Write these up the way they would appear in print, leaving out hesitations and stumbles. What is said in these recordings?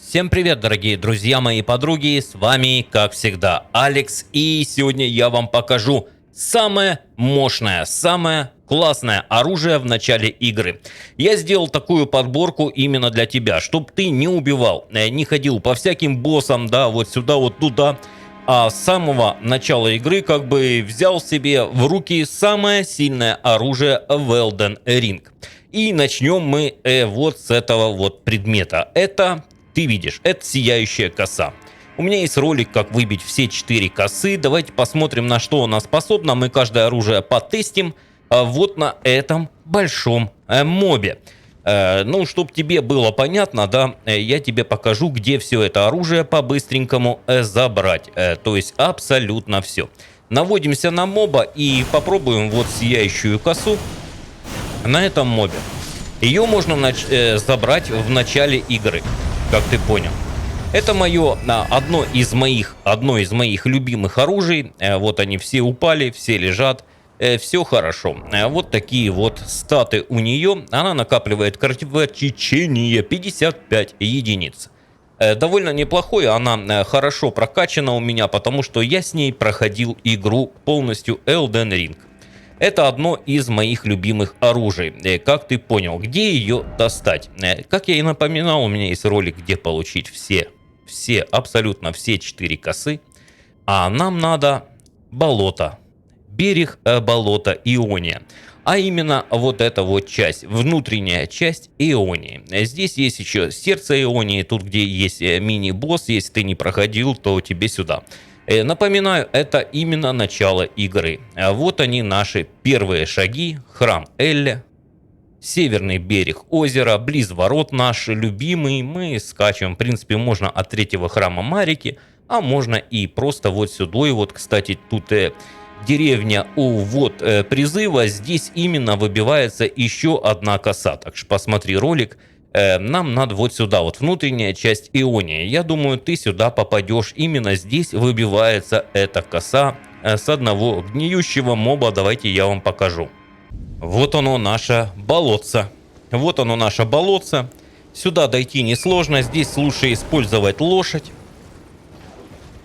Всем привет, дорогие друзья мои и подруги, с вами, как всегда, Алекс, и сегодня я вам покажу самое мощное, самое классное оружие в начале игры. Я сделал такую подборку именно для тебя, чтобы ты не убивал, не ходил по всяким боссам, да, вот сюда, вот туда, а с самого начала игры как бы взял себе в руки самое сильное оружие в Elden Ring. И начнем мы вот с этого вот предмета. Это, ты видишь, это сияющая коса. У меня есть ролик, как выбить все 4 косы. Давайте посмотрим, на что она способна. Мы каждое оружие потестим вот на этом большом мобе. Ну, чтобы тебе было понятно, да, я тебе покажу, где все это оружие по-быстренькому забрать. То есть абсолютно все. Наводимся на моба и попробуем вот сияющую косу на этом мобе. Ее можно забрать в начале игры, как ты понял. Это одно из моих любимых оружий. Вот они все упали, все лежат, все хорошо. Вот такие вот статы у нее. Она накапливает кровотечение 55 единиц. Довольно неплохое, она хорошо прокачана у меня, потому что я с ней проходил игру полностью Elden Ring. Это одно из моих любимых оружий, как ты понял. Где ее достать? Как я и напоминал, у меня есть ролик, где получить абсолютно все 4 косы. А нам надо болото, берег болота Иония. А именно вот эта вот часть, внутренняя часть Ионии. Здесь есть еще сердце Ионии, тут где есть мини-босс. Если ты не проходил, то тебе сюда. Напоминаю, это именно начало игры. Вот они, наши первые шаги. Храм Элли, северный берег озера, близ ворот наш любимый. Мы скачем, в принципе, можно от третьего храма Марики, а можно и просто вот сюда. И вот, кстати, тут деревня у вот призыва. Здесь именно выбивается еще одна коса. Так что посмотри ролик. Нам надо вот сюда, вот внутренняя часть Ионии. Я думаю, ты сюда попадешь. Именно здесь выбивается эта коса с одного гниющего моба. Давайте я вам покажу. Вот оно, наше болотце. Вот оно, наше болотце. Сюда дойти несложно. Здесь лучше использовать лошадь.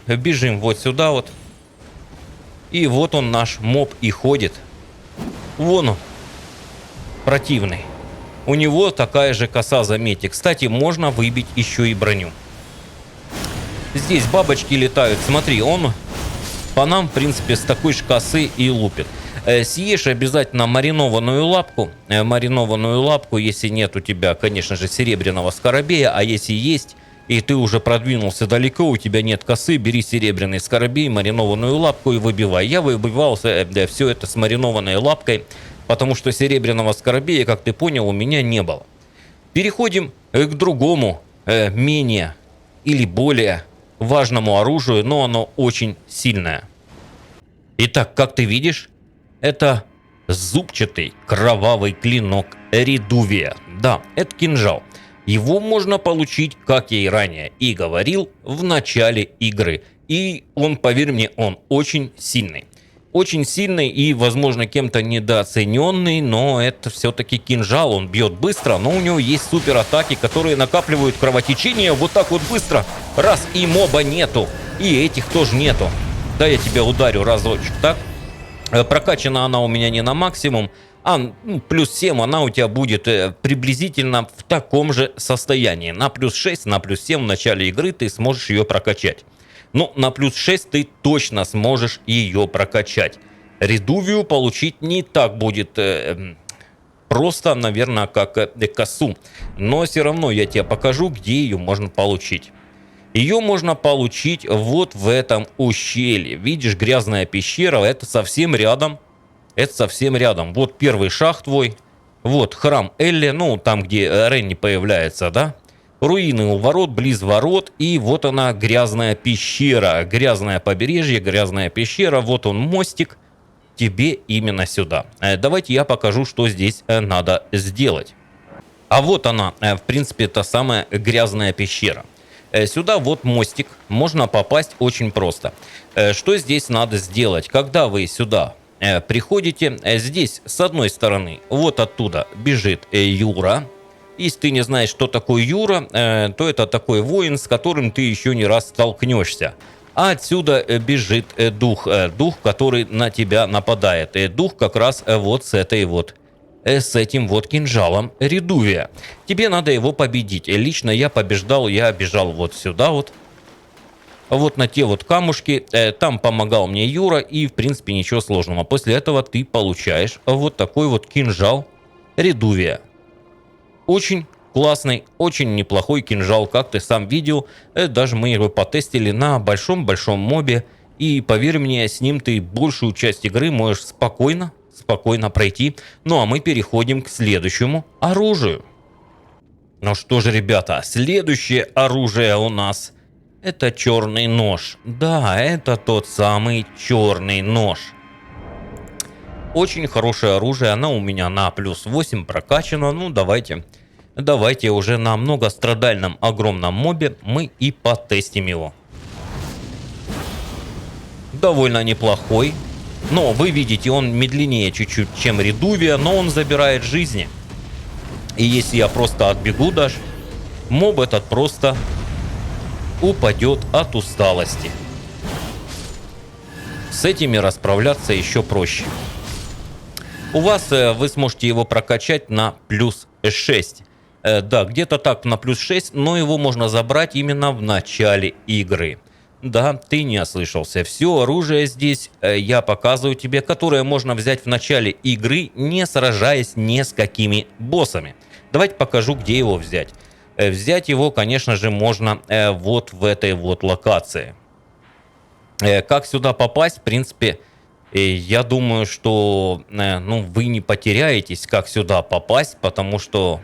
Бежим вот сюда вот. И вот он, наш моб, и ходит. Вон он, противный. У него такая же коса, заметьте. Кстати, можно выбить еще и броню. Здесь бабочки летают. Смотри, он по нам, в принципе, с такой же косы и лупит. Съешь обязательно маринованную лапку. Маринованную лапку, если нет у тебя, конечно же, серебряного скоробея. А если есть, и ты уже продвинулся далеко, у тебя нет косы, бери серебряный скоробей, маринованную лапку и выбивай. Я выбивал все это с маринованной лапкой, потому что серебряного скоробея, как ты понял, у меня не было. Переходим к другому, менее или более важному оружию, но оно очень сильное. Итак, как ты видишь, это зубчатый кровавый клинок Редувия. Да, это кинжал. Его можно получить, как я и ранее и говорил, в начале игры. И он, поверь мне, он очень сильный. Очень сильный и, возможно, кем-то недооцененный, но это все-таки кинжал. Он бьет быстро, но у него есть супер атаки, которые накапливают кровотечение вот так вот быстро. Раз, и моба нету, и этих тоже нету. Да, я тебя ударю разочек, так? Прокачана она у меня не на максимум, а плюс 7 она у тебя будет приблизительно в таком же состоянии. На плюс 6, на плюс 7 в начале игры ты сможешь ее прокачать. Ну, на плюс 6 ты точно сможешь ее прокачать. Редувию получить не так будет просто, наверное, как косу. Но все равно я тебе покажу, где ее можно получить. Ее можно получить вот в этом ущелье. Видишь, грязная пещера, это совсем рядом. Это совсем рядом. Вот первый шаг твой. Вот храм Элли, ну, там, где Ренни появляется, да? Руины у ворот, близ ворот, и вот она, грязная пещера, грязное побережье, грязная пещера, вот он мостик, тебе именно сюда. Давайте я покажу, что здесь надо сделать. А вот она, в принципе, та самая грязная пещера. Сюда вот мостик, можно попасть очень просто. Что здесь надо сделать? Когда вы сюда приходите, здесь с одной стороны, вот оттуда бежит Юра. Если ты не знаешь, что такое Юра, то это такой воин, с которым ты еще не раз столкнешься. А отсюда бежит дух, который на тебя нападает. Дух как раз вот с этим вот кинжалом Редувия. Тебе надо его победить. Лично я побеждал, я бежал вот сюда вот на те вот камушки. Там помогал мне Юра, и в принципе ничего сложного. После этого ты получаешь вот такой вот кинжал Редувия. Очень классный, очень неплохой кинжал, как ты сам видел. Даже мы его потестили на большом-большом мобе. И поверь мне, с ним ты большую часть игры можешь спокойно пройти. Ну а мы переходим к следующему оружию. Ну что же, ребята, следующее оружие у нас это черный нож. Да, это тот самый черный нож. Очень хорошее оружие, она у меня на плюс 8 прокачана. Ну давайте уже на многострадальном огромном мобе мы и потестим его. Довольно неплохой. Но вы видите, он медленнее чуть-чуть, чем Редувия, но он забирает жизни. И если я просто отбегу даже, моб этот просто упадет от усталости. С этими расправляться еще проще. У вас вы сможете его прокачать на плюс 6. Да, где-то так на плюс 6, но его можно забрать именно в начале игры. Да, ты не ослышался. Все оружие здесь я показываю тебе, которое можно взять в начале игры, не сражаясь ни с какими боссами. Давайте покажу, где его взять. Взять его, конечно же, можно вот в этой вот локации. Как сюда попасть, в принципе, я думаю, что ну, вы не потеряетесь, как сюда попасть, потому что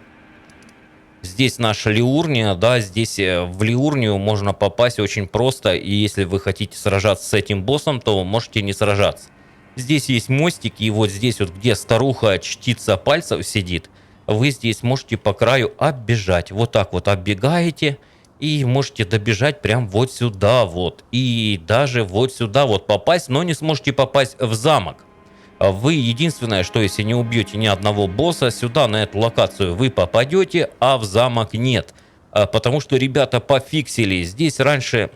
здесь наша Лиурния, да, здесь в Лиурнию можно попасть очень просто, и если вы хотите сражаться с этим боссом, то можете не сражаться. Здесь есть мостики, и вот здесь вот, где старуха чтица пальцев сидит, вы здесь можете по краю оббежать. Вот так вот оббегаете, и можете добежать прям вот сюда вот. И даже вот сюда вот попасть, но не сможете попасть в замок. Вы единственное, что если не убьете ни одного босса, сюда на эту локацию вы попадете, а в замок нет. Потому что ребята пофиксили. Здесь раньше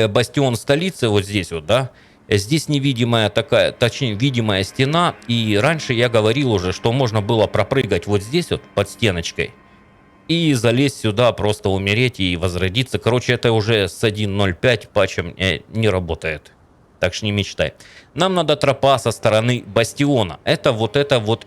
бастион столицы, вот здесь вот, да, здесь невидимая такая, точнее, видимая стена. И раньше я говорил уже, что можно было пропрыгать вот здесь вот под стеночкой и залезть сюда, просто умереть и возродиться. Короче, это уже с 1.05 патчем не работает. Так что не мечтай. Нам надо тропа со стороны бастиона. Это вот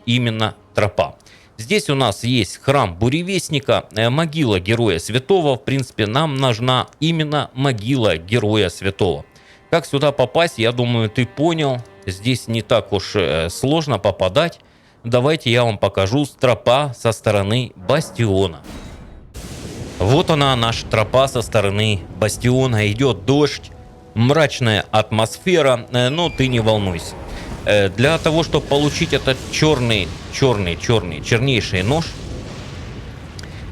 именно тропа. Здесь у нас есть храм Буревестника, могила Героя Святого. В принципе, нам нужна именно могила Героя Святого. Как сюда попасть, я думаю, ты понял. Здесь не так уж сложно попадать. Давайте я вам покажу тропа со стороны бастиона. Вот она, наша тропа со стороны бастиона. Идет дождь. Мрачная атмосфера, но ты не волнуйся. Для того, чтобы получить этот чернейший нож,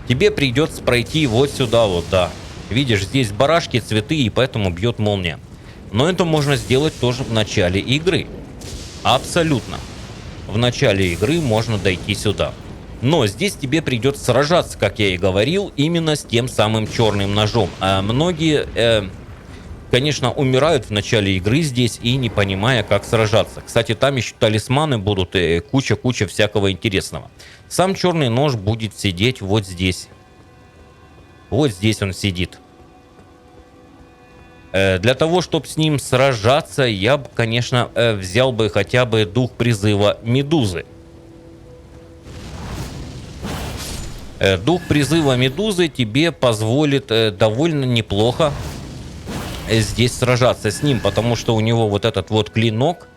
тебе придется пройти вот сюда вот, да. Видишь, здесь барашки, цветы, и поэтому бьет молния. Но это можно сделать тоже в начале игры. Абсолютно. В начале игры можно дойти сюда. Но здесь тебе придется сражаться, как я и говорил, именно с тем самым черным ножом. А многие... конечно, умирают в начале игры здесь и не понимая, как сражаться. Кстати, там еще талисманы будут и куча всякого интересного. Сам черный нож будет сидеть вот здесь. Вот здесь он сидит. Для того, чтобы с ним сражаться, я бы, конечно, взял бы хотя бы дух призыва Медузы. Дух призыва Медузы тебе позволит довольно неплохо здесь сражаться с ним, потому что у него вот этот вот клинок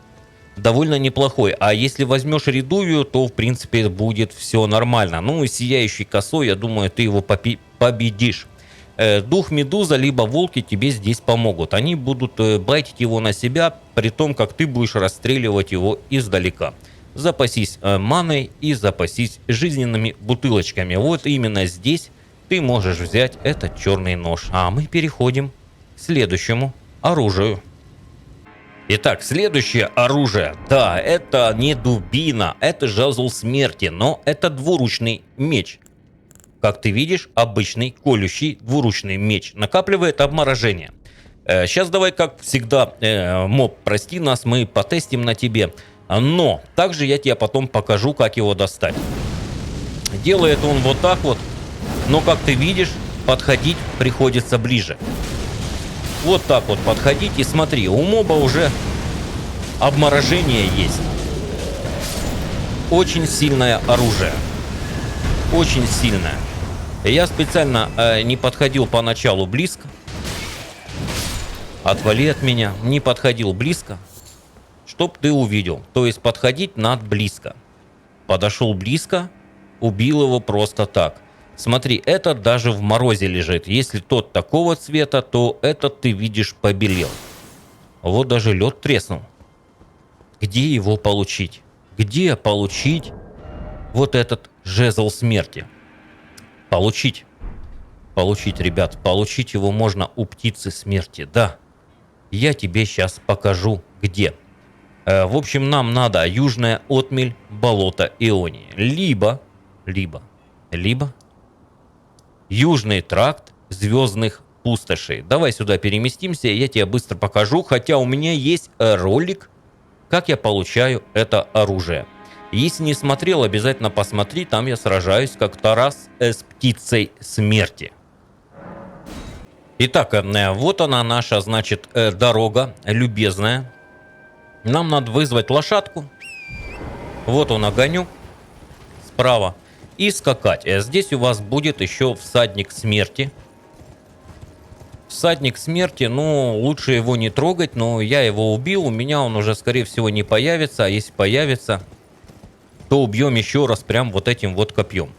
довольно неплохой. А если возьмешь Редувию, то в принципе будет все нормально. Ну и сияющей косой, я думаю, ты его победишь. Дух Медуза либо волки тебе здесь помогут. Они будут байтить его на себя, при том, как ты будешь расстреливать его издалека. Запасись маной и запасись жизненными бутылочками. Вот именно здесь ты можешь взять этот черный нож. А мы переходим к следующему оружию. Итак, следующее оружие. Да, это не дубина, это жезл смерти, но это двуручный меч. Как ты видишь, обычный колющий двуручный меч накапливает обморожение. Сейчас давай, как всегда, моб, прости нас, мы потестим на тебе. Но также я тебе потом покажу, как его достать. Делает он вот так вот, но, как ты видишь, подходить приходится ближе. Вот так вот подходить, и смотри, у моба уже обморожение есть. Очень сильное оружие. Очень сильное. Я специально не подходил поначалу близко. Отвали от меня. Не подходил близко, чтоб ты увидел. То есть подходить надо близко. Подошел близко, убил его просто так. Смотри, этот даже в морозе лежит. Если тот такого цвета, то этот, ты видишь, побелел. Вот даже лед треснул. Где его получить? Где получить вот этот жезл смерти? Получить. Получить, ребят. Получить его можно у птицы смерти. Да. Я тебе сейчас покажу, где. В общем, нам надо южная отмель, болото Ионии. Либо южный тракт звездных пустошей. Давай сюда переместимся, я тебе быстро покажу. Хотя у меня есть ролик, как я получаю это оружие. Если не смотрел, обязательно посмотри. Там я сражаюсь как Тарас с птицей смерти. Итак, вот она наша, значит, дорога любезная. Нам надо вызвать лошадку. Вот он огонек справа. И скакать. Здесь у вас будет еще всадник смерти. Всадник смерти, ну, лучше его не трогать, но я его убил. У меня он уже, скорее всего, не появится. А если появится, то убьем еще раз прям вот этим вот копьем.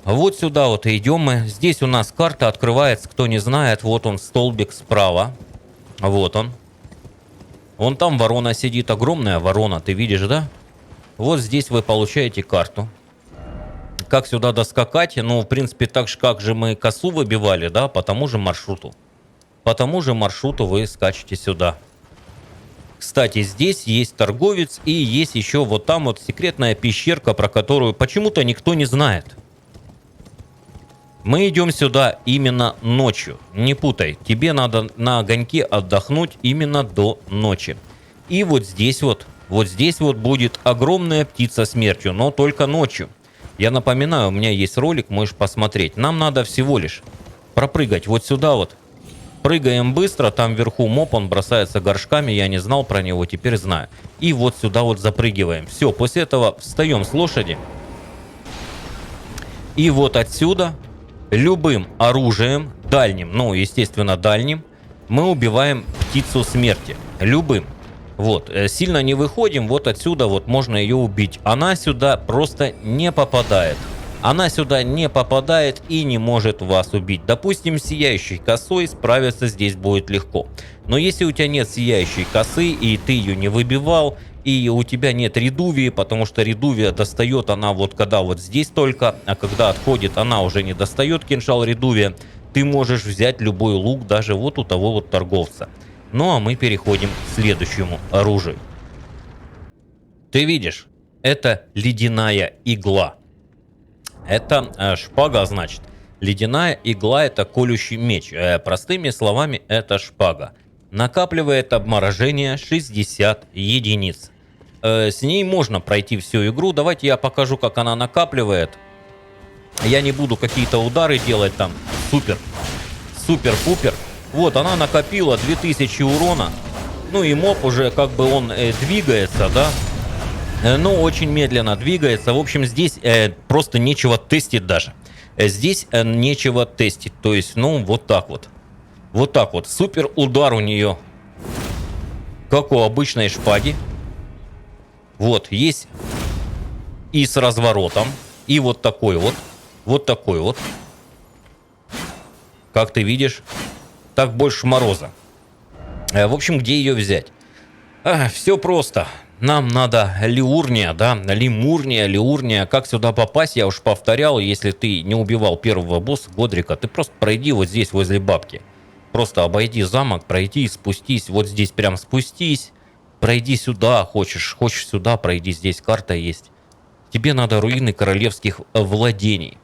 Вот сюда вот идем мы. Здесь у нас карта открывается, кто не знает. Вот он, столбик справа. Вот он. Вон там ворона сидит, огромная ворона, ты видишь, да? Вот здесь вы получаете карту. Как сюда доскакать? Ну, в принципе, так же, как же мы косу выбивали, да, по тому же маршруту. По тому же маршруту вы скачете сюда. Кстати, здесь есть торговец и есть еще вот там вот секретная пещерка, про которую почему-то никто не знает. Мы идем сюда именно ночью. Не путай. Тебе надо на огоньке отдохнуть именно до ночи. И вот здесь вот будет огромная птица смертью, но только ночью. Я напоминаю, у меня есть ролик, можешь посмотреть. Нам надо всего лишь пропрыгать вот сюда вот. Прыгаем быстро, там вверху моб, он бросается горшками, я не знал про него, теперь знаю. И вот сюда вот запрыгиваем. Все, после этого встаем с лошади. И вот отсюда любым оружием, дальним, ну, естественно, дальним, мы убиваем птицу смерти. Любым. Вот, сильно не выходим, вот отсюда вот можно ее убить. Она сюда просто не попадает. Она сюда не попадает и не может вас убить. Допустим, сияющей косой справиться здесь будет легко. Но если у тебя нет сияющей косы, и ты ее не выбивал, и у тебя нет редувии, потому что редувия достает она вот когда вот здесь только, а когда отходит, она уже не достает кинжал редувия, ты можешь взять любой лук, даже вот у того вот торговца. Ну а мы переходим к следующему оружию. Ты видишь, это ледяная игла. Это шпага, значит. Ледяная игла — это колющий меч. Простыми словами, это шпага. Накапливает обморожение 60 единиц. С ней можно пройти всю игру. Давайте я покажу, как она накапливает. Я не буду какие-то удары делать там. Супер-пупер. Вот, она накопила 2000 урона. Ну и моб уже как бы он двигается, да. Но очень медленно двигается. В общем, здесь просто нечего тестить даже. Здесь нечего тестить. То есть, ну, вот так вот. Вот так вот. Супер удар у нее. Как у обычной шпаги. Вот, есть и с разворотом. И вот такой вот. Вот такой вот. Как ты видишь, так больше мороза. В общем, где ее взять? Все просто. Нам надо Лиурния, да, Лиурния. Как сюда попасть, я уж повторял. Если ты не убивал первого босса Годрика, ты просто пройди вот здесь возле бабки. Просто обойди замок, пройди и спустись. Вот здесь прям спустись. Пройди сюда, хочешь сюда, пройди, здесь карта есть. тебе надо руины королевских владений.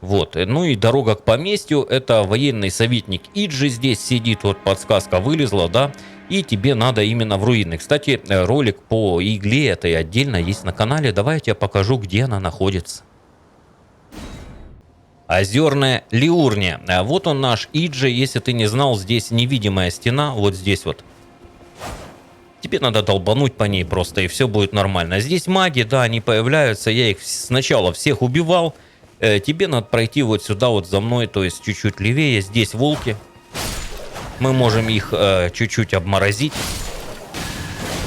Вот, ну и дорога к поместью, это военный советник Иджи здесь сидит, вот подсказка вылезла, да, и тебе надо именно в руины. Кстати, ролик по игле этой отдельно есть на канале, давай я тебе покажу, где она находится. Озерная Лиурния. Вот он наш Иджи, если ты не знал, здесь невидимая стена, вот здесь вот. Тебе надо долбануть по ней просто, и все будет нормально. Здесь маги, да, они появляются, я их сначала всех убивал. Тебе надо пройти вот сюда вот за мной, то есть чуть-чуть левее. Здесь волки. Мы можем их чуть-чуть обморозить.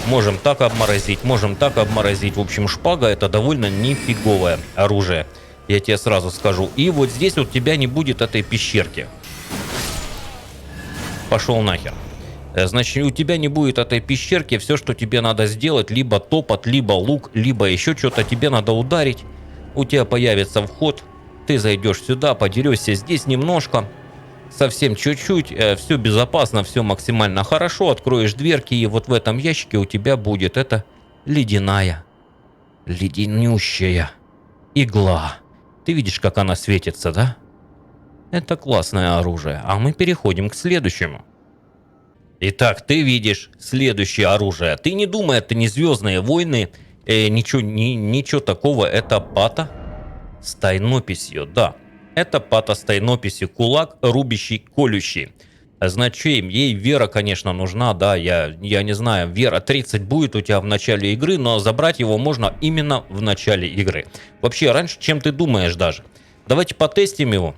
Можем так обморозить, можем так обморозить. В общем, шпага это довольно нифиговое оружие. Я тебе сразу скажу. И вот здесь вот у тебя не будет этой пещерки. Пошел нахер. Значит, у тебя не будет этой пещерки. Все, что тебе надо сделать, либо топот, либо лук, либо еще что-то тебе надо ударить. У тебя появится вход, ты зайдешь сюда, подерешься здесь немножко, совсем чуть-чуть, все безопасно, все максимально хорошо, откроешь дверки, и вот в этом ящике у тебя будет эта ледяная, леденющая игла. Ты видишь, как она светится, да? Это классное оружие, а мы переходим к следующему. Итак, ты видишь следующее оружие. Ты не думай, это не Звездные войны, ничего такого, это пата с тайнописью, да. Это пата с тайнописью, кулак, рубящий, колющий. Значит, ей вера, конечно, нужна, да, я не знаю, вера 30 будет у тебя в начале игры, но забрать его можно именно в начале игры. Вообще, раньше, чем ты думаешь даже. Давайте потестим его,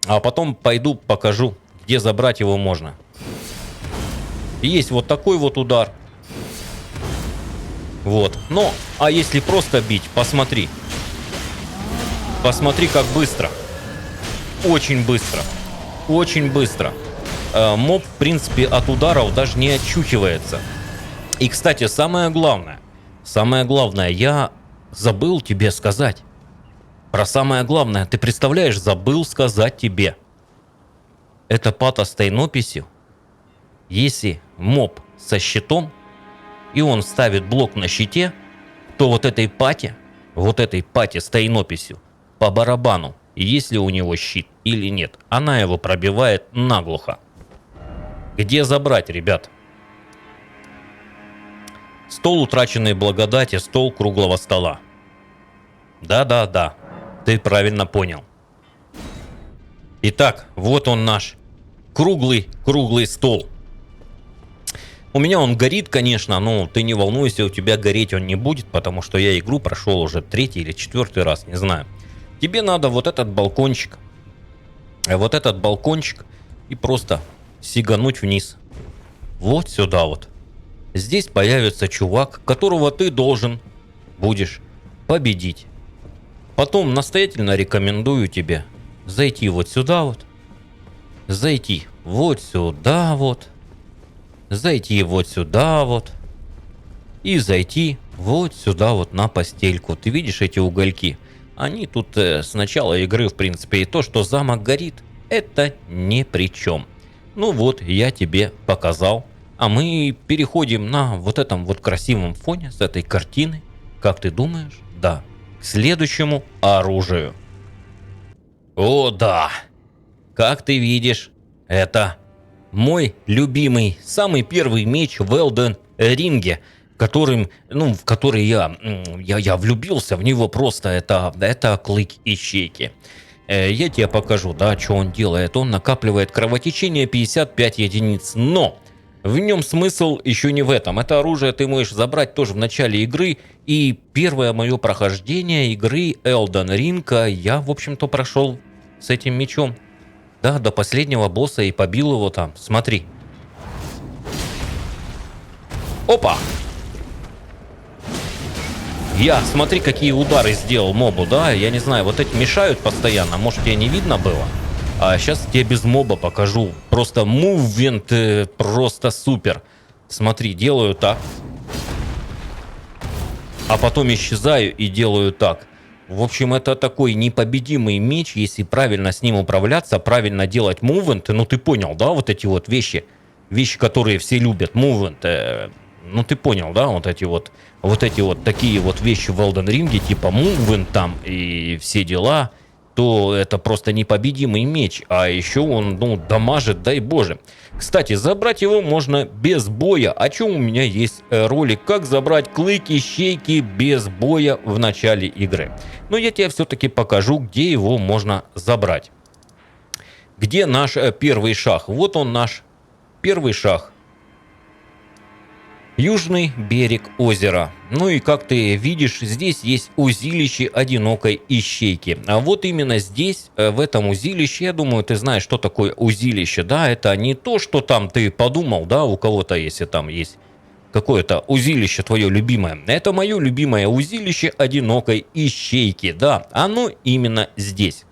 а потом пойду покажу, где забрать его можно. Есть вот такой вот удар. Вот. Но, а если просто бить, посмотри. Посмотри, как быстро. Очень быстро. Очень быстро. Моб, в принципе, от ударов даже не очухивается. И, кстати, самое главное, я забыл тебе сказать. Про самое главное, ты представляешь, забыл сказать тебе. Это пата с тайнописью. Если моб со щитом, и он ставит блок на щите, то вот этой пате с тайнописью по барабану, есть ли у него щит или нет, она его пробивает наглухо. Где забрать, ребят? Стол утраченной благодати, стол круглого стола. Да, ты правильно понял. Итак, вот он наш круглый стол. У меня он горит, конечно, но ты не волнуйся, у тебя гореть он не будет, потому что я игру прошел уже 3-й или 4-й раз, не знаю. Тебе надо вот этот балкончик и просто сигануть вниз. Вот сюда вот. Здесь появится чувак, которого ты должен будешь победить. Потом настоятельно рекомендую тебе зайти вот сюда вот. Зайти вот сюда вот. Зайти вот сюда вот. И зайти вот сюда вот на постельку. Ты видишь эти угольки? Они тут с начала игры, в принципе, и то, что замок горит, это ни при чем. Ну вот, я тебе показал. А мы переходим на вот этом вот красивом фоне с этой картины. Как ты думаешь? Да. К следующему оружию. О, да. Как ты видишь, это мой любимый, самый первый меч в Элден Ринге, в который я влюбился в него просто. Это клык ищейки. Я тебе покажу, да, что он делает. Он накапливает кровотечение 55 единиц, но в нем смысл еще не в этом. Это оружие ты можешь забрать тоже в начале игры. И первое мое прохождение игры Elden Ring я, в общем-то, прошел с этим мечом. Да, до последнего босса и побил его там. Смотри. Опа! Смотри, какие удары сделал мобу, да? Я не знаю, вот эти мешают постоянно. Может, тебе не видно было? А сейчас тебе без моба покажу. Просто мувмент, просто супер. Смотри, делаю так. А потом исчезаю и делаю так. В общем, это такой непобедимый меч, если правильно с ним управляться, правильно делать мувмент. Ну, ты понял, да, вот эти вот вещи. Вещи, которые все любят. Мувмент. ну ты понял, да, вот эти вот такие вот вещи в Elden Ring, типа Мувен там и все дела, то это просто непобедимый меч, а еще он, ну, дамажит, дай боже. Кстати, забрать его можно без боя, о чем у меня есть ролик, как забрать клыки, щейки без боя в начале игры. Но я тебе все-таки покажу, где его можно забрать. Где наш первый шаг? Вот он, наш первый шаг. Южный берег озера. Ну и как ты видишь, здесь есть узилище одинокой ищейки. А вот именно здесь, в этом узилище, я думаю, ты знаешь, что такое узилище, да? Это не то, что там ты подумал, да, у кого-то, если там есть какое-то узилище твое любимое. Это мое любимое узилище одинокой ищейки, да, оно именно здесь.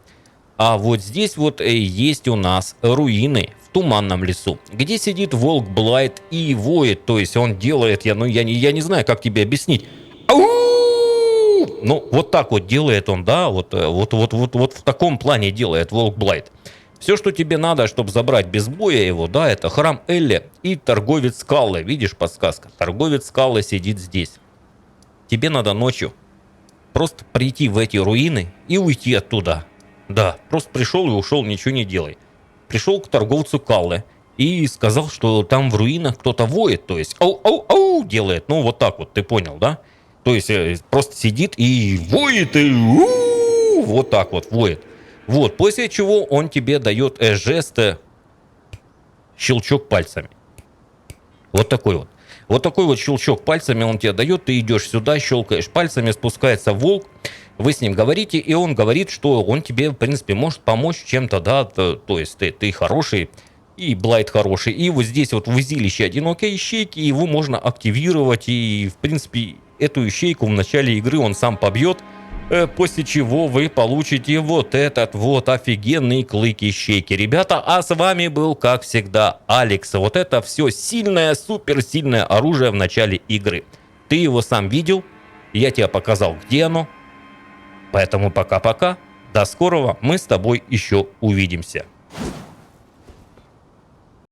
А вот здесь вот есть у нас руины в туманном лесу, где сидит волк Блайт и воет, то есть он делает, я не знаю, как тебе объяснить. Ау! Ну, вот так вот делает он, да, вот в таком плане делает волк Блайт. Все, что тебе надо, чтобы забрать без боя его, да, это храм Элли и торговец скалы. Видишь, подсказка? Торговец скалы сидит здесь. Тебе надо ночью просто прийти в эти руины и уйти оттуда. Да, просто пришел и ушел, ничего не делай. Пришел к торговцу Каллы и сказал, что там в руинах кто-то воет, то есть ау-ау-ау делает. Ну, вот так вот, ты понял, да? То есть просто сидит и воет, и вот так вот воет. Вот, после чего он тебе дает жест щелчок пальцами. Вот такой вот. Вот такой вот щелчок пальцами он тебе дает, ты идешь сюда, щелкаешь пальцами, спускается волк, вы с ним говорите, и он говорит, что он тебе, в принципе, может помочь чем-то, да, то есть ты хороший, и Блайт хороший, и вот здесь вот в узилище одинокой ищейки его можно активировать, и, в принципе, эту ищейку в начале игры он сам побьет, после чего вы получите вот этот вот офигенный клык ищейки. Ребята, а с вами был, как всегда, Алекс. Вот это все сильное, суперсильное оружие в начале игры. Ты его сам видел, я тебе показал, где оно. Поэтому пока-пока, до скорого, мы с тобой еще увидимся.